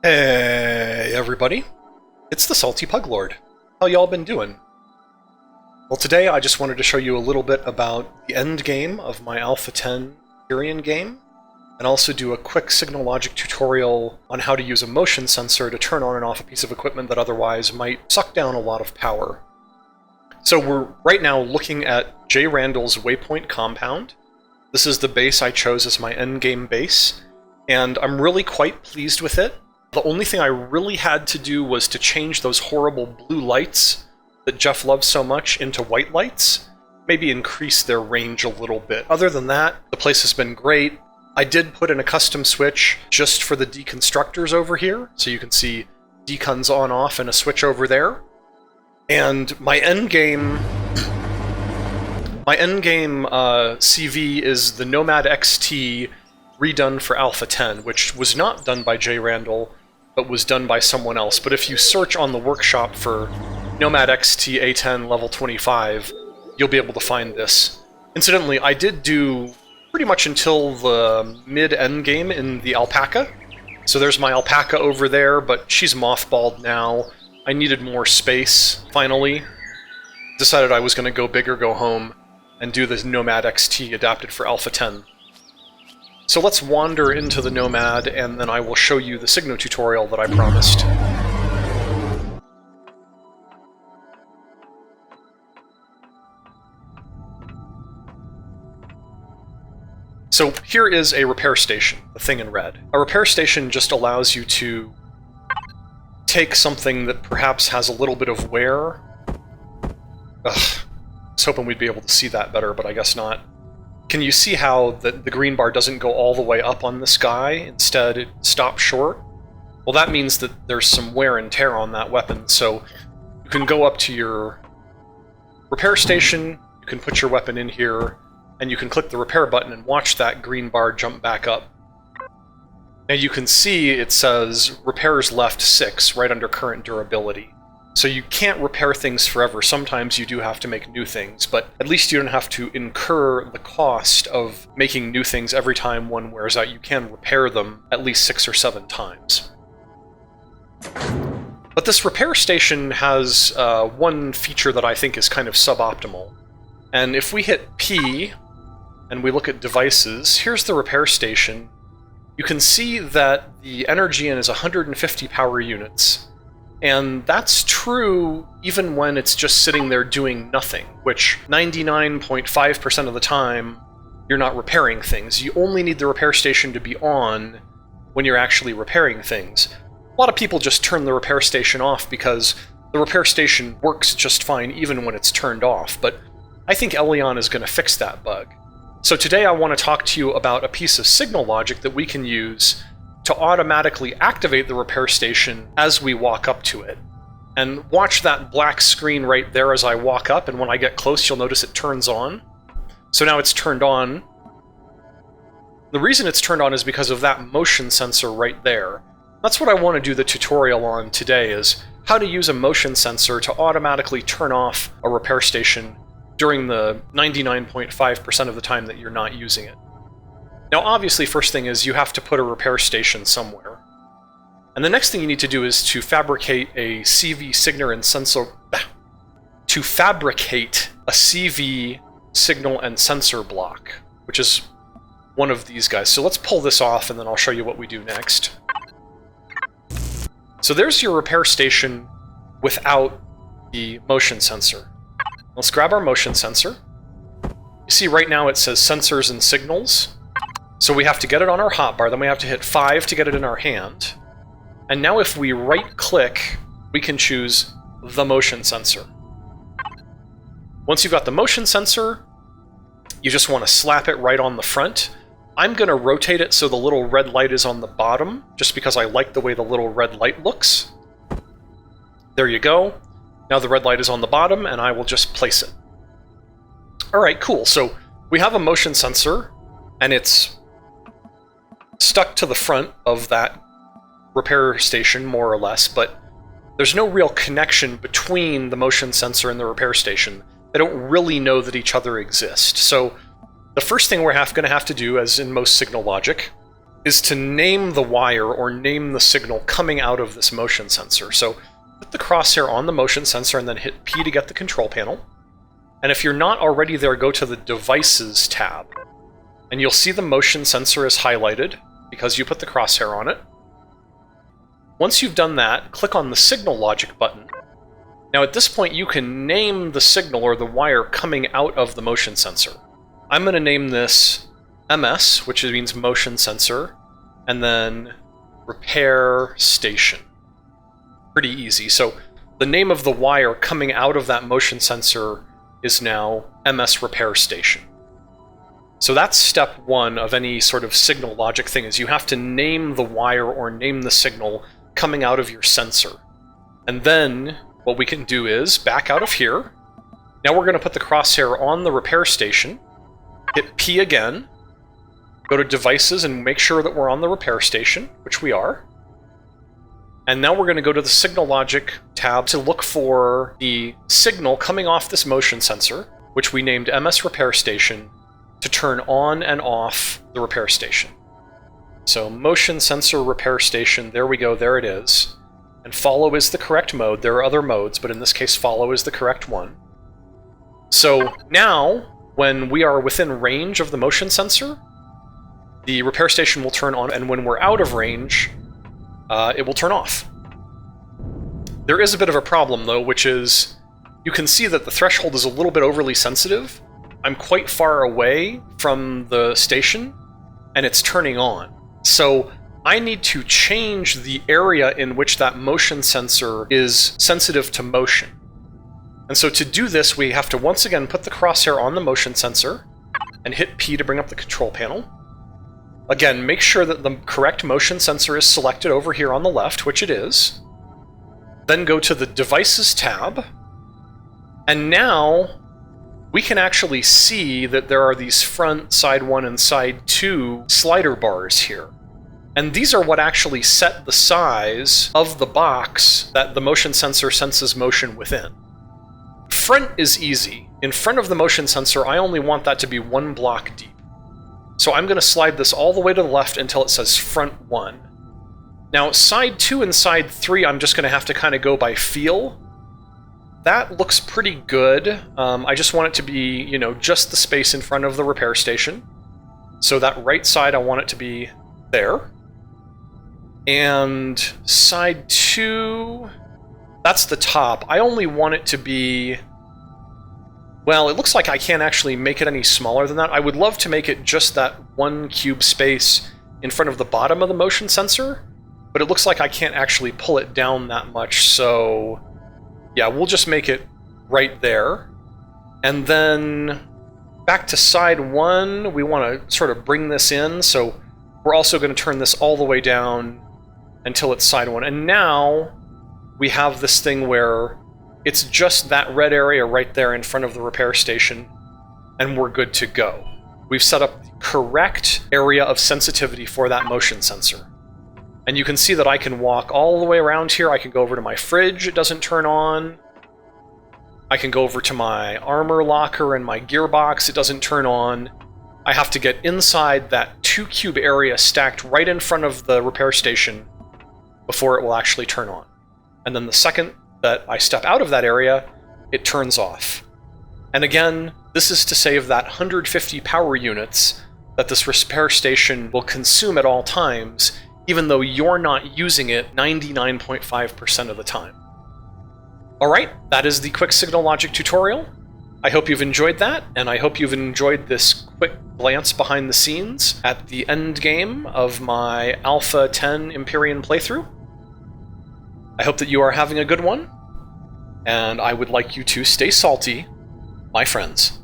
Hey everybody, it's the Salty Pug Lord. How y'all been doing? Well, today I just wanted to show you a little bit about the end game of my Alpha 10 Empyrion game, and also do a quick signal logic tutorial on how to use a motion sensor to turn on and off a piece of equipment that otherwise might suck down a lot of power. So we're right now looking at J. Randall's Waypoint Compound. This is the base I chose as my endgame base, and I'm really quite pleased with it. The only thing I really had to do was to change those horrible blue lights that Jeff loves so much into white lights, maybe increase their range a little bit. Other than that, the place has been great. I did put in a custom switch just for the deconstructors over here, so you can see decons on off and a switch over there. And my endgame CV is the Nomad XT redone for Alpha 10, which was not done by J. Randall, but was done by someone else. But if you search on the workshop for Nomad XT A10 level 25, you'll be able to find this. Incidentally, I did do pretty much until the mid-end game in the alpaca. So there's my alpaca over there, but she's mothballed now. I needed more space, finally. Decided I was going to go big or go home and do the Nomad XT adapted for Alpha 10. So let's wander into the Nomad, and then I will show you the Signo tutorial that I promised. So here is a repair station, the thing in red. A repair station just allows you to take something that perhaps has a little bit of wear. Ugh, I was hoping we'd be able to see that better, but I guess not. Can you see how the green bar doesn't go all the way up on this guy? Instead, it stops short? Well, that means that there's some wear and tear on that weapon, so you can go up to your repair station, you can put your weapon in here, and you can click the repair button and watch that green bar jump back up. Now you can see it says repairs left 6 right under current durability. So you can't repair things forever. Sometimes you do have to make new things, but at least you don't have to incur the cost of making new things every time one wears out. You can repair them at least 6 or 7 times. But this repair station has one feature that I think is kind of suboptimal. And if we hit P and we look at devices, here's the repair station. You can see that the energy in is 150 power units. And that's true even when it's just sitting there doing nothing, which 99.5% of the time, you're not repairing things. You only need the repair station to be on when you're actually repairing things. A lot of people just turn the repair station off because the repair station works just fine even when it's turned off, but I think Empyrion is going to fix that bug. So today I want to talk to you about a piece of signal logic that we can use to automatically activate the repair station as we walk up to it. And watch that black screen right there as I walk up, and when I get close you'll notice it turns on. So now it's turned on. The reason it's turned on is because of that motion sensor right there. That's what I want to do the tutorial on today, is how to use a motion sensor to automatically turn off a repair station during the 99.5% of the time that you're not using it. Now obviously, first thing is you have to put a repair station somewhere. And the next thing you need to do is to fabricate a CV signal and sensor... to fabricate a CV signal and sensor block, which is one of these guys. So let's pull this off and then I'll show you what we do next. So there's your repair station without the motion sensor. Let's grab our motion sensor. You see right now it says sensors and signals. So we have to get it on our hotbar, then we have to hit 5 to get it in our hand. And now if we right-click, we can choose the motion sensor. Once you've got the motion sensor, you just want to slap it right on the front. I'm going to rotate it so the little red light is on the bottom, just because I like the way the little red light looks. There you go. Now the red light is on the bottom, and I will just place it. Alright, cool. So we have a motion sensor, and it's stuck to the front of that repair station, more or less, but there's no real connection between the motion sensor and the repair station. They don't really know that each other exist. So the first thing we're going to have to do, as in most signal logic, is to name the wire or name the signal coming out of this motion sensor. So put the crosshair on the motion sensor and then hit P to get the control panel. And if you're not already there, go to the Devices tab. And you'll see the motion sensor is highlighted because you put the crosshair on it. Once you've done that, click on the Signal Logic button. Now at this point you can name the signal or the wire coming out of the motion sensor. I'm going to name this MS, which means motion sensor, and then repair station. Pretty easy. So the name of the wire coming out of that motion sensor is now MS repair station. So that's step one of any sort of signal logic thing, is you have to name the wire or name the signal coming out of your sensor. And then what we can do is back out of here. Now we're going to put the crosshair on the repair station, hit P again, go to Devices and make sure that we're on the repair station, which we are. And now we're going to go to the Signal Logic tab to look for the signal coming off this motion sensor, which we named MS Repair Station, to turn on and off the repair station. So motion sensor repair station, there we go, there it is. And follow is the correct mode. There are other modes, but in this case follow is the correct one. So now, when we are within range of the motion sensor, the repair station will turn on, and when we're out of range, it will turn off. There is a bit of a problem though, which is you can see that the threshold is a little bit overly sensitive. I'm quite far away from the station, and it's turning on. So I need to change the area in which that motion sensor is sensitive to motion. And so to do this, we have to once again put the crosshair on the motion sensor and hit P to bring up the control panel. Again, make sure that the correct motion sensor is selected over here on the left, which it is. Then go to the Devices tab. And now we can actually see that there are these front, side 1, and side 2 slider bars here. And these are what actually set the size of the box that the motion sensor senses motion within. Front is easy. In front of the motion sensor, I only want that to be 1 block deep. So I'm going to slide this all the way to the left until it says front 1. Now, side 2 and side 3, I'm just going to have to kind of go by feel. That looks pretty good. I just want it to be, you know, just the space in front of the repair station. So that right side, I want it to be there. And side 2, that's the top. I only want it to be... Well, it looks like I can't actually make it any smaller than that. I would love to make it just that 1 cube space in front of the bottom of the motion sensor, but it looks like I can't actually pull it down that much, so yeah, we'll just make it right there. And then back to side 1, we want to sort of bring this in, so we're also going to turn this all the way down until it's side 1. And now we have this thing where it's just that red area right there in front of the repair station, and we're good to go. We've set up the correct area of sensitivity for that motion sensor. And you can see that I can walk all the way around here. I can go over to my fridge, it doesn't turn on. I can go over to my armor locker and my gearbox, it doesn't turn on. I have to get inside that 2 cube area stacked right in front of the repair station before it will actually turn on. And then the second that I step out of that area, it turns off. And again, this is to save that 150 power units that this repair station will consume at all times, even though you're not using it 99.5% of the time. Alright, that is the quick signal logic tutorial. I hope you've enjoyed that, and I hope you've enjoyed this quick glance behind the scenes at the end game of my Alpha 10 Empyrion playthrough. I hope that you are having a good one, and I would like you to stay salty, my friends.